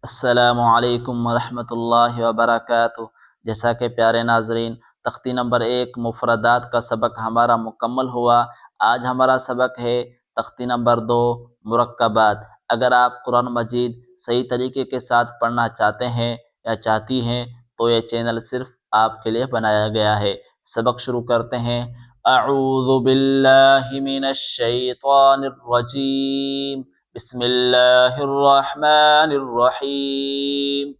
السلام علیکم ورحمۃ اللہ وبرکاتہ۔ جیسا کہ پیارے ناظرین، تختی نمبر 1 مفردات کا سبق ہمارا مکمل ہوا۔ آج ہمارا سبق ہے تختی نمبر 2 مرکبات۔ اگر آپ قرآن مجید صحیح طریقے کے ساتھ پڑھنا چاہتے ہیں یا چاہتی ہیں تو یہ چینل صرف آپ کے لیے بنایا گیا ہے۔ سبق شروع کرتے ہیں۔ اعوذ باللہ من الشیطان الرجیم، بسم اللہ الرحمن الرحیم۔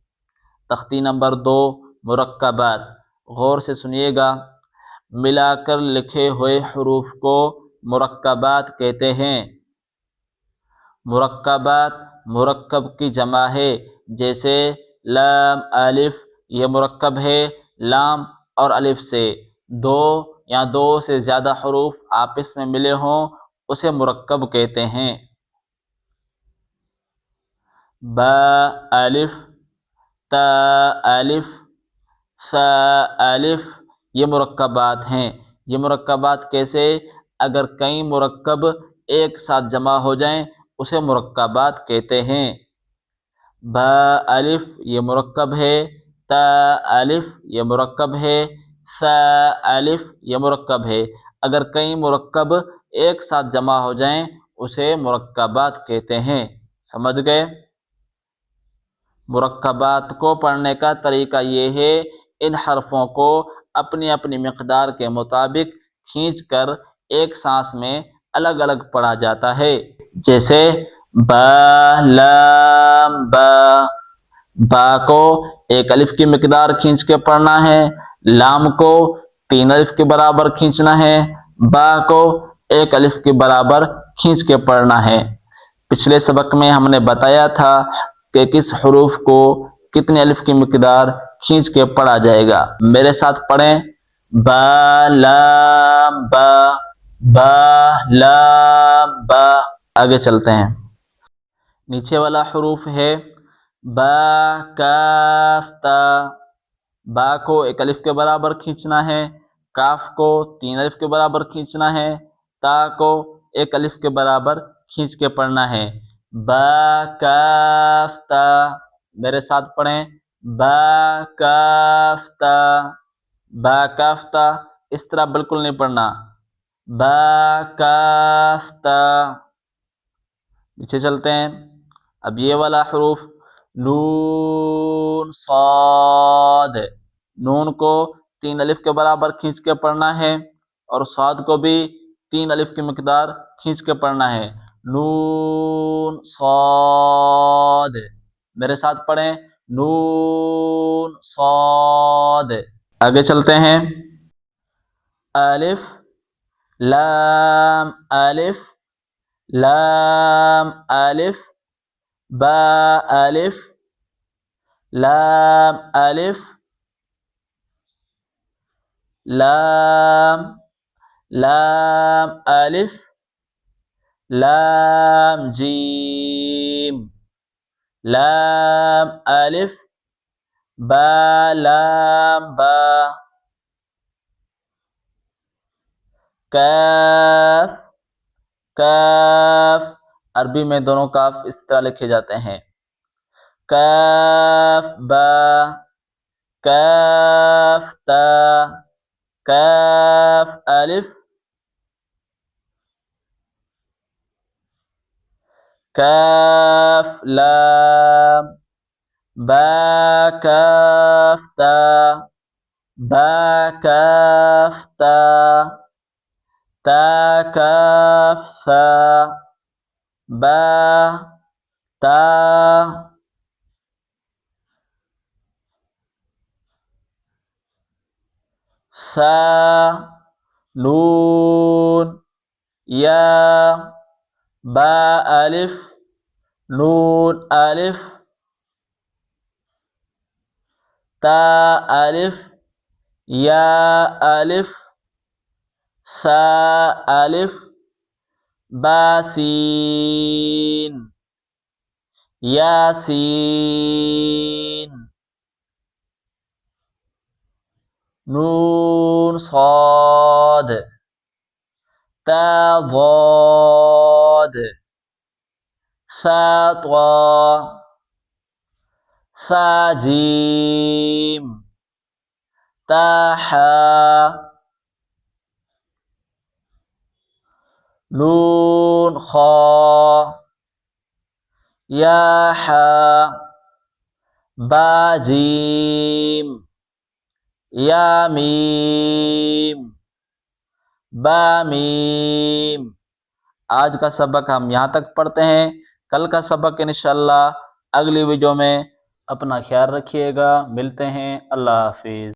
تختی نمبر 2 مرکبات۔ غور سے سنیے گا۔ ملا کر لکھے ہوئے حروف کو مرکبات کہتے ہیں۔ مرکبات مرکب کی جمع ہے، جیسے لام الف، یہ مرکب ہے لام اور الف سے۔ دو یا دو سے زیادہ حروف آپس میں ملے ہوں اسے مرکب کہتے ہیں۔ با الف، تا الف، ثا الف، یہ مرکبات ہیں۔ یہ مرکبات کیسے؟ اگر کئی مرکب ایک ساتھ جمع ہو جائیں اسے مرکبات کہتے ہیں۔ با الف یہ مرکب ہے، تا الف یہ مرکب ہے، ثا الف یہ مرکب ہے۔ اگر کئی مرکب ایک ساتھ جمع ہو جائیں اسے مرکبات کہتے ہیں۔ سمجھ گئے؟ مرکبات کو پڑھنے کا طریقہ یہ ہے، ان حرفوں کو اپنی اپنی مقدار کے مطابق کھینچ کر ایک سانس میں الگ الگ پڑھا جاتا ہے۔ جیسے با لام با۔ با کو ایک الف کی مقدار کھینچ کے پڑھنا ہے، لام کو 3 الف کے برابر کھینچنا ہے، با کو 1 الف کے برابر کھینچ کے پڑھنا ہے۔ پچھلے سبق میں ہم نے بتایا تھا کہ کس حروف کو کتنے الف کی مقدار کھینچ کے پڑھا جائے گا۔ میرے ساتھ پڑھیں۔ با لام با، با لام با۔ آگے چلتے ہیں۔ نیچے والا حروف ہے با کاف تا۔ با کو 1 الف کے برابر کھینچنا ہے، کاف کو 3 الف کے برابر کھینچنا ہے، تا کو 1 الف کے برابر کھینچ کے پڑھنا ہے۔ با کاف تا۔ میرے ساتھ پڑھیں۔ با کاف تا، با کاف تا۔ اس طرح بالکل نہیں پڑھنا۔ با کاف تا۔ پیچھے چلتے ہیں۔ اب یہ والا حروف نون صاد۔ نون کو 3 الف کے برابر کھینچ کے پڑھنا ہے اور صاد کو بھی 3 الف کی مقدار کھینچ کے پڑھنا ہے۔ نون صاد۔ میرے ساتھ پڑھیں۔ نون صاد۔ آگے چلتے ہیں۔ الف لام الف، لام الف، با الف، لام الف، لام، لام الف، لام جیم، لام الف، با لام با، کاف، کاف۔ عربی میں دونوں کاف اس طرح لکھے جاتے ہیں۔ کاف با، کاف تا، کاف الف، کاف لام، با کاف تا، با کاف تا، تا کاف ثا، با تا، ثا، نون، یا، با الف، نون الف، تا الف، یا الف، ثا الف، با سین، یاسین، نون صاد، تا ضاد، ثا طا، ثا جیم، تا حا، نون خا، یا حا، با جیم، یا میم، با میم۔ آج کا سبق ہم یہاں تک پڑھتے ہیں، کل کا سبق انشاءاللہ اگلی ویڈیو میں۔ اپنا خیال رکھیے گا، ملتے ہیں، اللہ حافظ۔